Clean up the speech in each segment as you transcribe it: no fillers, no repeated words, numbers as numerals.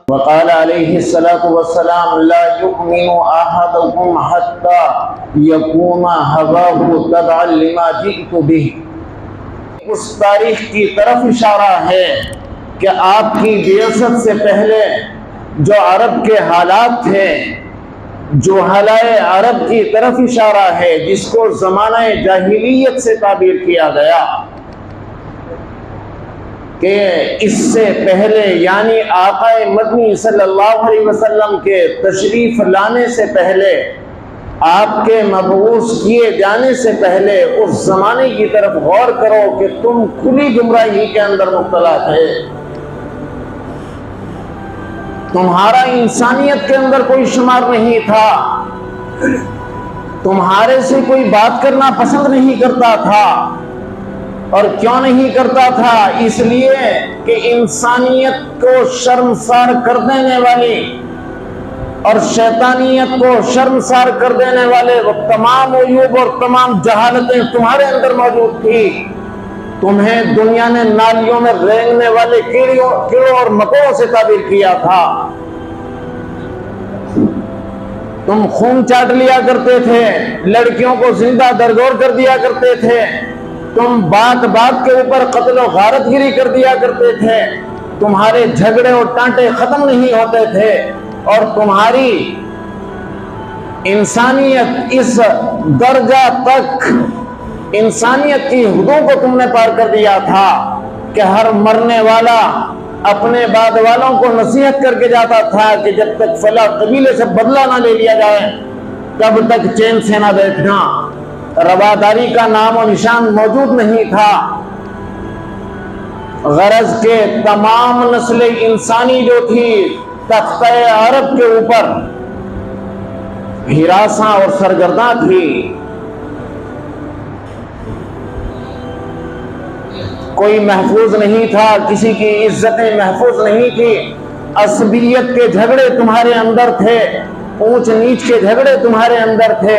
وقال عليه الصلاة والسلام لا يؤمن أحدكم حتى يكون هواه تبعا لما جئت به. اس تاریخ کی طرف اشارہ ہے کہ آپ کی بعثت سے پہلے جو عرب کے حالات تھے، جو حالائے عرب کی طرف اشارہ ہے، جس کو زمانہ جاہلیت سے تعبیر کیا گیا کہ اس سے پہلے یعنی آقا مدنی صلی اللہ علیہ وسلم کے تشریف لانے سے پہلے، آپ کے مبعوث کیے جانے سے پہلے اس زمانے کی طرف غور کرو کہ تم کھلی گمراہی کے اندر مبتلا تھے. تمہارا انسانیت کے اندر کوئی شمار نہیں تھا، تمہارے سے کوئی بات کرنا پسند نہیں کرتا تھا. اور کیوں نہیں کرتا تھا؟ اس لیے کہ انسانیت کو شرمسار کر دینے والی اور شیطانیت کو شرمسار کر دینے والے وہ تمام عیوب اور تمام جہالتیں تمہارے اندر موجود تھی. تمہیں دنیا نے نالیوں میں رینگنے والے کیڑوں اور مکوڑوں سے تعبیر کیا تھا. تم خون چاٹ لیا کرتے تھے، لڑکیوں کو زندہ درگور کر دیا کرتے تھے، تم بات بات کے اوپر قتل و غارت گری کر دیا کرتے تھے، تمہارے جھگڑے اور ٹانٹے ختم نہیں ہوتے تھے، اور تمہاری انسانیت اس درجہ تک انسانیت کی حدود کو تم نے پار کر دیا تھا کہ ہر مرنے والا اپنے بعد والوں کو نصیحت کر کے جاتا تھا کہ جب تک فلاں قبیلے سے بدلہ نہ لے لیا جائے تب تک چین سے نہ بیٹھنا. رواداری کا نام و نشان موجود نہیں تھا. غرض کے تمام نسل انسانی جو تھی تختہ عرب کے اوپر ہراساں اور سرگرداں تھی. کوئی محفوظ نہیں تھا، کسی کی عزتیں محفوظ نہیں تھی. عصبیت کے جھگڑے تمہارے اندر تھے، اونچ نیچ کے جھگڑے تمہارے اندر تھے.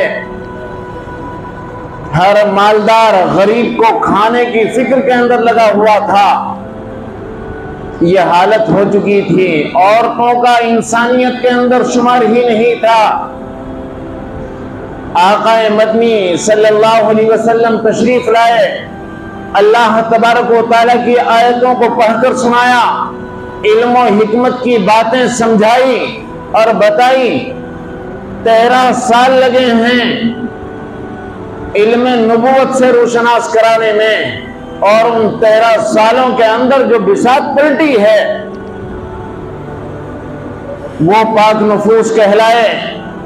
ہر مالدار غریب کو کھانے کی فکر کے اندر لگا ہوا تھا. یہ حالت ہو چکی تھی. عورتوں کا انسانیت کے اندر شمار ہی نہیں تھا. آقا مدنی صلی اللہ علیہ وسلم تشریف لائے، اللہ تبارک و تعالیٰ کی آیتوں کو پڑھ کر سنایا، علم و حکمت کی باتیں سمجھائی اور بتائی. 13 سال لگے ہیں علم نبوت سے روشناس کرانے میں، اور ان 13 سالوں کے اندر جو بساط پلٹی ہے وہ پاک نفوس کہلائے.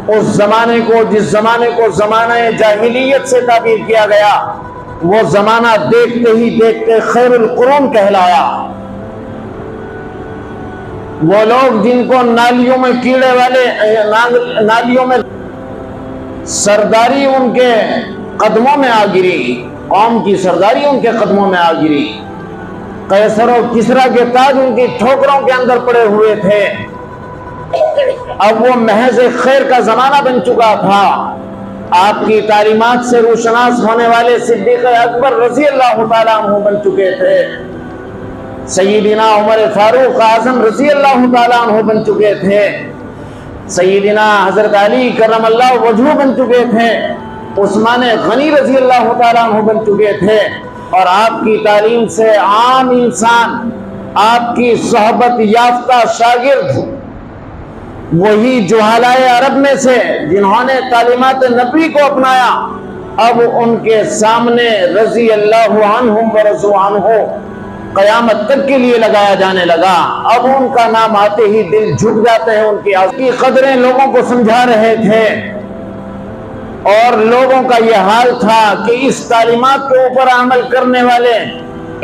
اس زمانے کو جس زمانے کو زمانہ جاہلیت سے تعبیر کیا گیا وہ زمانہ دیکھتے ہی دیکھتے خیر القرون کہلایا. وہ لوگ جن کو نالیوں میں کیڑے والے نالیوں میں سرداری ان کے قدموں میں آ گری، قوم کی سرداری ان کے قدموں میں آ گری. قیصر و کسریٰ کے تاج ان کی ٹھوکروں کے اندر پڑے ہوئے تھے. اب وہ محض خیر کا زمانہ بن چکا تھا. آپ کی تعلیمات سے روشناس ہونے والے صدیق اکبر رضی اللہ تعالیٰ عنہ بن چکے تھے. سیدنا عمر فاروق اعظم رضی اللہ تعالیٰ عنہ بن چکے تھے. سیدنا حضرت علی کرم اللہ وجہہ بن چکے تھے. عثمان غنی رضی اللہ تعالیٰ عنہ بن چکے تھے. اور آپ کی تعلیم سے عام انسان، آپ کی صحبت یافتہ شاگرد، وہی جہالائے عرب میں سے جنہوں نے تعلیمات نبی کو اپنایا، اب ان کے سامنے رضی اللہ عنہم ورضوا عنہ قیامت تک کے لیے لگایا جانے لگا. اب ان کا نام آتے ہی دل جھک جاتے ہیں. ان کی قدریں لوگوں کو سمجھا رہے تھے، اور لوگوں کا یہ حال تھا کہ اس تعلیمات کے اوپر عمل کرنے والے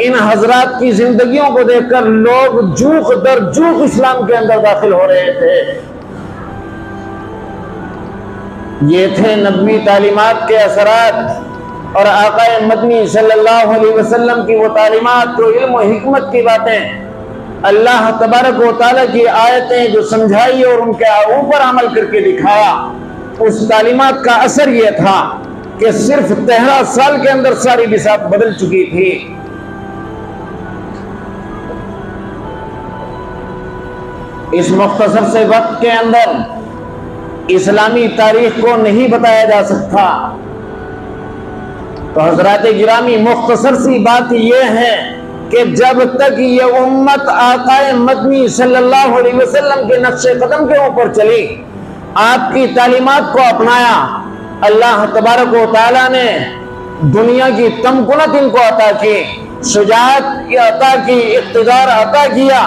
ان حضرات کی زندگیوں کو دیکھ کر لوگ جوخ در جوخ اسلام کے اندر داخل ہو رہے تھے. یہ تھے نبوی تعلیمات کے اثرات اور آقا مدنی صلی اللہ علیہ وسلم کی وہ تعلیمات جو علم و حکمت کی باتیں، اللہ تبارک و تعالیٰ کی آیتیں جو سمجھائی اور ان کے اوپر عمل کر کے دکھایا. اس تعلیمات کا اثر یہ تھا کہ صرف 13 سال کے اندر ساری بساط بدل چکی تھی. اس مختصر سے وقت کے اندر اسلامی تاریخ کو نہیں بتایا جا سکتا۔ تو حضرات گرامی، مختصر سی بات یہ ہے کہ جب تک یہ امت آقا مدنی صلی اللہ علیہ وسلم کے نقش قدم کے اوپر چلی، آپ کی تعلیمات کو اپنایا، اللہ تبارک و تعالیٰ نے دنیا کی تمکنت ان کو عطا کی، شجاعت عطا کی، اقتدار عطا کیا۔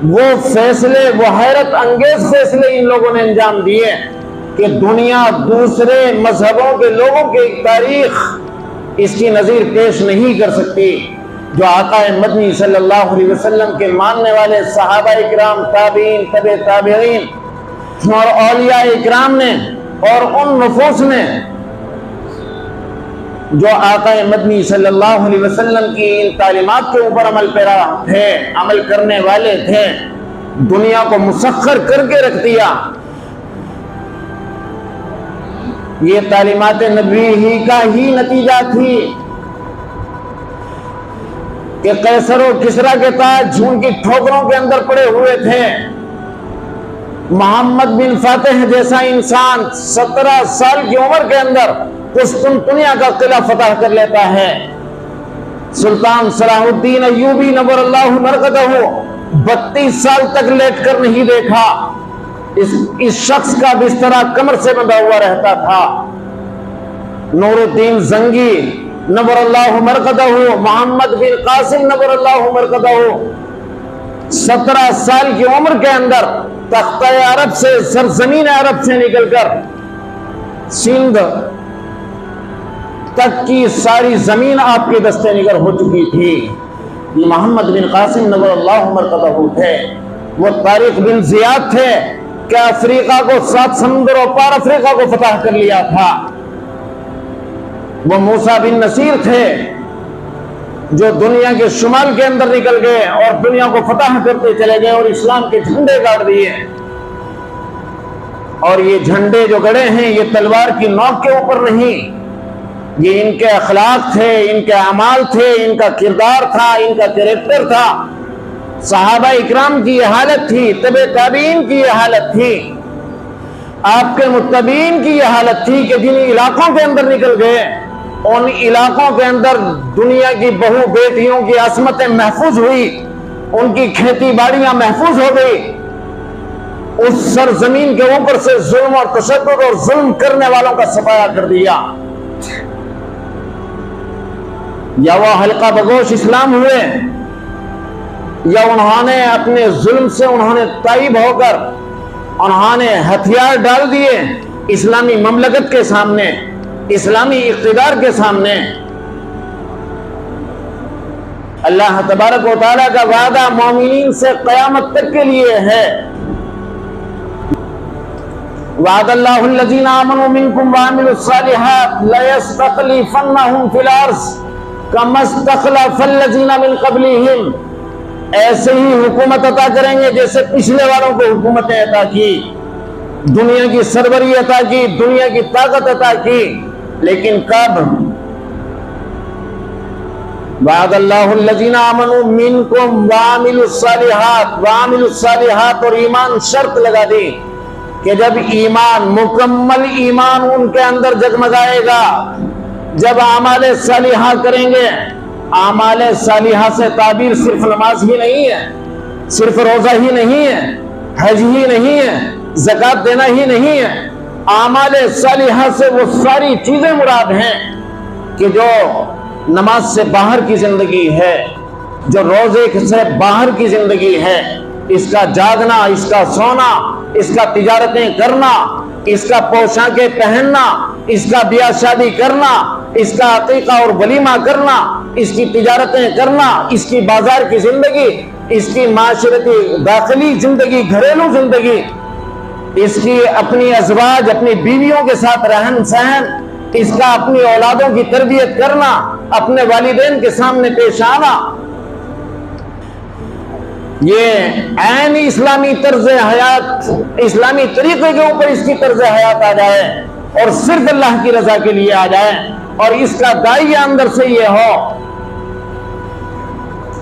وہ فیصلے، وہ حیرت انگیز فیصلے ان لوگوں نے انجام دیے کہ دنیا دوسرے مذہبوں کے لوگوں کی تاریخ اس کی نظیر پیش نہیں کر سکتی، جو آقا مدنی صلی اللہ علیہ وسلم کے ماننے والے صحابہ اکرام، تابعین، تبع تابعین اور اولیاء اکرام نے اور ان نفوس نے جو آقا مدنی صلی اللہ علیہ وسلم کی ان تعلیمات کے اوپر عمل پیرا تھے، عمل کرنے والے تھے، دنیا کو مسخر کر کے رکھ دیا۔ یہ تعلیمات نبی ہی کا ہی نتیجہ تھی کہ قیصر و کسریٰ کے تاج ان کی ٹھوکروں کے اندر پڑے ہوئے تھے۔ محمد بن فاتح جیسا انسان 17 سال کی عمر کے اندر قسطنطنیہ کا قلعہ فتح کر لیتا ہے۔ سلطان صلاح الدین ایوبی نور اللہ مرقدہ 32 سال تک لیٹ کر نہیں دیکھا، اس شخص کا بسترا کمر سے بندھا ہوا رہتا تھا۔ نور الدین زنگی نور اللہ مرقدہ، محمد بن قاسم نور اللہ مرقدہ 17 سال کی عمر کے اندر تختہ عرب سے، سرزمین عرب سے نکل کر سندھ تک کی ساری زمین آپ کے دستے نگر ہو چکی تھی۔ یہ محمد بن قاسم نور اللہ مرقدہ تھے۔ وہ طارق بن زیاد تھے کہ افریقہ کو 7 سمندر و پار افریقہ کو فتح کر لیا تھا۔ وہ موسیٰ بن نصیر تھے جو دنیا کے شمال کے اندر نکل گئے اور دنیا کو فتح کرتے چلے گئے اور اسلام کے جھنڈے گاڑ دیے۔ اور یہ جھنڈے جو گڑے ہیں یہ تلوار کی نوک کے اوپر نہیں، یہ ان کے اخلاق تھے، ان کے اعمال تھے، ان کا کردار تھا، ان کا کریکٹر تھا۔ صحابہ اکرام کی یہ حالت تھی، تبع تابعین کی یہ حالت تھی، آپ کے متبعین کی یہ حالت تھی کہ جن علاقوں کے اندر نکل گئے ان علاقوں کے اندر دنیا کی بہو بیٹیوں کی عصمتیں محفوظ ہوئی، ان کی کھیتی باڑیاں محفوظ ہو گئی۔ اس سرزمین کے اوپر سے ظلم اور تشدد اور ظلم کرنے والوں کا صفایا کر دیا۔ یا وہ حلقہ بگوش اسلام ہوئے یا انہوں نے اپنے ظلم سے انہوں نے تائب ہو کر انہوں نے ہتھیار ڈال دیے اسلامی مملکت کے سامنے، اسلامی اقتدار کے سامنے۔ اللہ تبارک و تعالیٰ کا وعدہ مومنین سے قیامت تک کے لیے ہے۔ وعد اللہ الذین آمنوا منکم وعملوا الصالحات لیستخلفنہم فی الارض کما استخلف الذین من قبلہم، ایسے ہی حکومت عطا کریں گے جیسے پچھلے والوں کو حکومتیں عطا کی، دنیا کی سربری عطا کی، دنیا کی طاقت عطا کی، لیکن کب؟ وعد اللہ الذین آمنوا منکم وعملوا الصالحات، وعملوا الصالحات اور ایمان شرط لگا دی کہ جب ایمان، مکمل ایمان ان کے اندر جگمگائے گا، جب اعمال صالحہ کریں گے۔ اعمال صالحہ سے تعبیر صرف نماز ہی نہیں ہے، صرف روزہ ہی نہیں ہے، حج ہی نہیں ہے، زکوٰۃ دینا ہی نہیں ہے۔ اعمال صالحہ سے وہ ساری چیزیں مراد ہیں کہ جو نماز سے باہر کی زندگی ہے، جو روزے سے باہر کی زندگی ہے، اس کا جاگنا، اس کا سونا، اس کا تجارتیں کرنا، اس کا پوشاکیں پہننا، اس کا بیاہ شادی کرنا، اس کا عقیقہ اور ولیمہ کرنا، اس کی تجارتیں کرنا، اس کی بازار کی زندگی، اس کی معاشرتی داخلی زندگی، گھریلو زندگی، اس کی اپنی ازواج، اپنی بیویوں کے ساتھ رہن سہن، اس کا اپنی اولادوں کی تربیت کرنا، اپنے والدین کے سامنے پیش آنا، یہ عین اسلامی طرز حیات، اسلامی طریقے کے اوپر اس کی طرز حیات آ جائے اور صرف اللہ کی رضا کے لیے آ جائے اور اس کا داعیہ اندر سے یہ ہو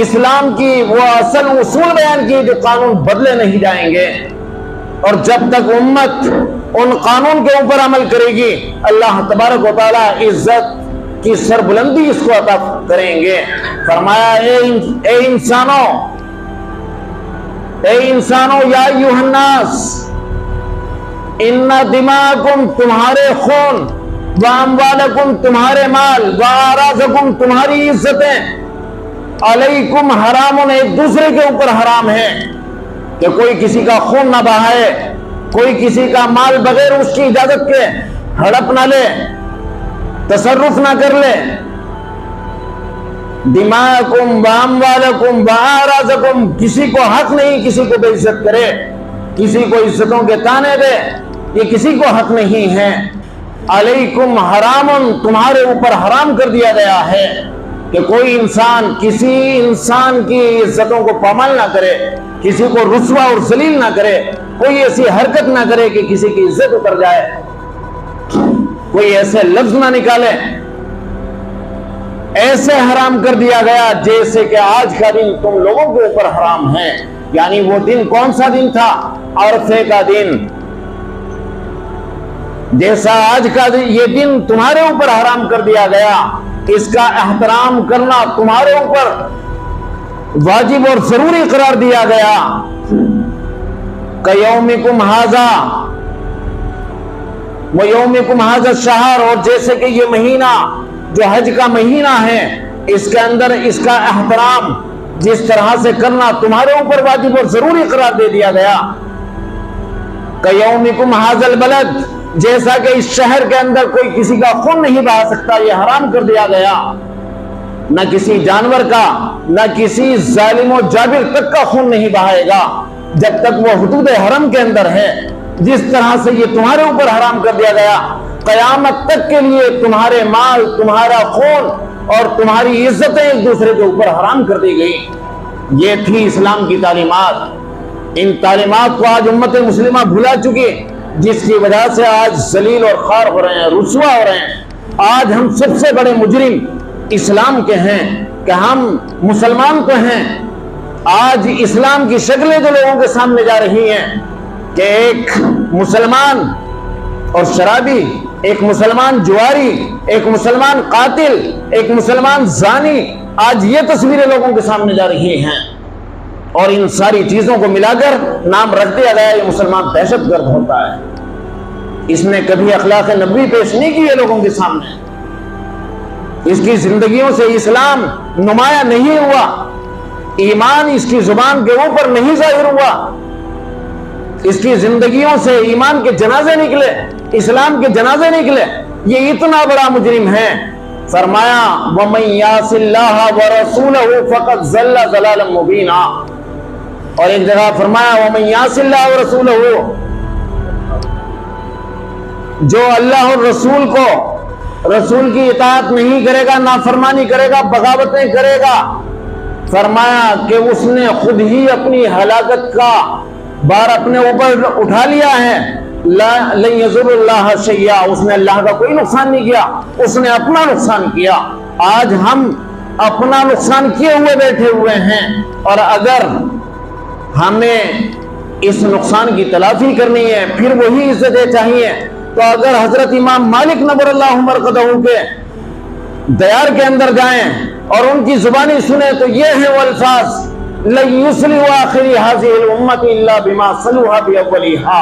اسلام کی وہ اصل اصول بیان کی جو قانون بدلے نہیں جائیں گے، اور جب تک امت ان قانون کے اوپر عمل کرے گی اللہ تبارک و تعالیٰ عزت کی سربلندی اس کو عطا کریں گے۔ فرمایا اے انسانوں یا ایھا الناس ان دماءکم تمہارے خون، واموالکم تمہارے مال، واعراضکم تمہاری عزتیں، علیکم حرام ایک دوسرے کے اوپر حرام ہے، کہ کوئی کسی کا خون نہ بہائے، کوئی کسی کا مال بغیر اس کی اجازت کے ہڑپ نہ لے، تصرف نہ کر لے۔ دماءکم واموالکم واعراضکم، کسی کو حق نہیں کسی کو بے عزت کرے، کسی کو عزتوں کے تانے دے، یہ کسی کو حق نہیں ہے۔ علیکم حرام، تمہارے اوپر حرام کر دیا گیا ہے کہ کوئی انسان کسی انسان کی عزتوں کو پامال نہ کرے، کسی کو رسوا اور ذلیل نہ کرے، کوئی ایسی حرکت نہ کرے کہ کسی کی عزت اتر جائے، کوئی ایسے لفظ نہ نکالے۔ ایسے حرام کر دیا گیا جیسے کہ آج کا دن تم لوگوں کے اوپر حرام ہے۔ یعنی وہ دن کون سا دن تھا؟ عرفے کا دن۔ جیسا آج کا دن یہ دن تمہارے اوپر حرام کر دیا گیا، اس کا احترام کرنا تمہارے اوپر واجب اور ضروری قرار دیا گیا۔ کیومکم ھذا ویومکم ھذا الشہر، اور جیسے کہ یہ مہینہ جو حج کا مہینہ ہے، اس کے اندر اس کا احترام جس طرح سے کرنا تمہارے اوپر واجب اور ضروری قرار دے دیا گیا۔ کیومکم ھذا البلد، جیسا کہ اس شہر کے اندر کوئی کسی کا خون نہیں بہا سکتا، یہ حرام کر دیا گیا، نہ کسی جانور کا نہ کسی ظالم و جابر تک کا خون نہیں بہائے گا جب تک وہ حدود حرم کے اندر ہے۔ جس طرح سے یہ تمہارے اوپر حرام کر دیا گیا، قیامت تک کے لیے تمہارے مال، تمہارا خون اور تمہاری عزتیں ایک دوسرے کے اوپر حرام کر دی گئی۔ یہ تھی اسلام کی تعلیمات۔ ان تعلیمات کو آج امت مسلمہ بھلا چکی، جس کی وجہ سے آج ذلیل اور خوار ہو رہے ہیں، رسوا ہو رہے ہیں۔ آج ہم سب سے بڑے مجرم اسلام کے ہیں کہ ہم مسلمان تو ہیں۔ آج اسلام کی شکلیں جو لوگوں کے سامنے جا رہی ہیں کہ ایک مسلمان اور شرابی، ایک مسلمان جواری، ایک مسلمان قاتل، ایک مسلمان زانی، آج یہ تصویریں لوگوں کے سامنے جا رہی ہیں، اور ان ساری چیزوں کو ملا کر نام رکھ دیا گیا یہ مسلمان دہشت گرد ہوتا ہے۔ اس نے کبھی اخلاق نبوی پیش نہیں کی ہے لوگوں کے سامنے، اس کی زندگیوں سے اسلام نمایاں نہیں ہوا، ایمان اس کی زبان کے اوپر نہیں ظاہر ہوا، اس کی زندگیوں سے ایمان کے جنازے نکلے، اسلام کے جنازے نکلے۔ یہ اتنا بڑا مجرم ہے۔ فرمایا وَمَن يَعْصِ اللَّهَ وَرَسُولَهُ فَقَدْ ضَلَّ ضَلَالًا مُبِينًا، اور ایک جگہ فرمایا وَمَن يَعْصِ اللَّهَ وَرَسُولَهُ، جو اللہ اور رسول کو، رسول کی اطاعت نہیں کرے گا، نافرمانی کرے گا، بغاوتیں کرے گا، فرمایا کہ اس نے خود ہی اپنی ہلاکت کا بار اپنے اوپر اٹھا لیا ہے۔ لن یضر اللہ شیئا، اس نے اللہ کا کوئی نقصان نہیں کیا، اس نے اپنا نقصان کیا۔ آج ہم اپنا نقصان کیے ہوئے بیٹھے ہوئے ہیں، اور اگر ہمیں اس نقصان کی تلافی کرنی ہے، پھر وہی عزتیں چاہیے، تو اگر حضرت امام مالک نبر اللہ مرقدہ کے دیار کے اندر جائیں اور ان کی زبانی سنیں تو یہ ہیں وہ الفاظ لَن يُصْلِحَ آخِرِ هَذِهِ الْأُمَّةِ إِلَّا بِمَا صَلُحَ بِأَوَّلِهَا،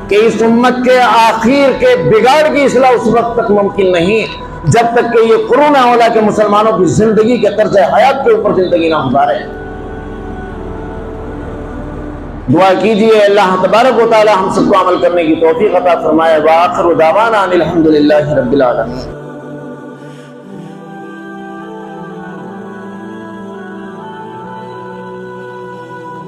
کہ اس امت کے آخر کے بگاڑ کی اصلاح اس وقت تک ممکن نہیں جب تک کہ یہ قرون اولیٰ کے مسلمانوں کی زندگی کے طرز حیات کے اوپر زندگی نہ گزارے۔ دعا کیجئے اللہ تبارک و تعالی ہم سب کو عمل کرنے کی توفیق عطا فرمائے۔ وآخر دعوانا ان الحمد للہ رب العالمین۔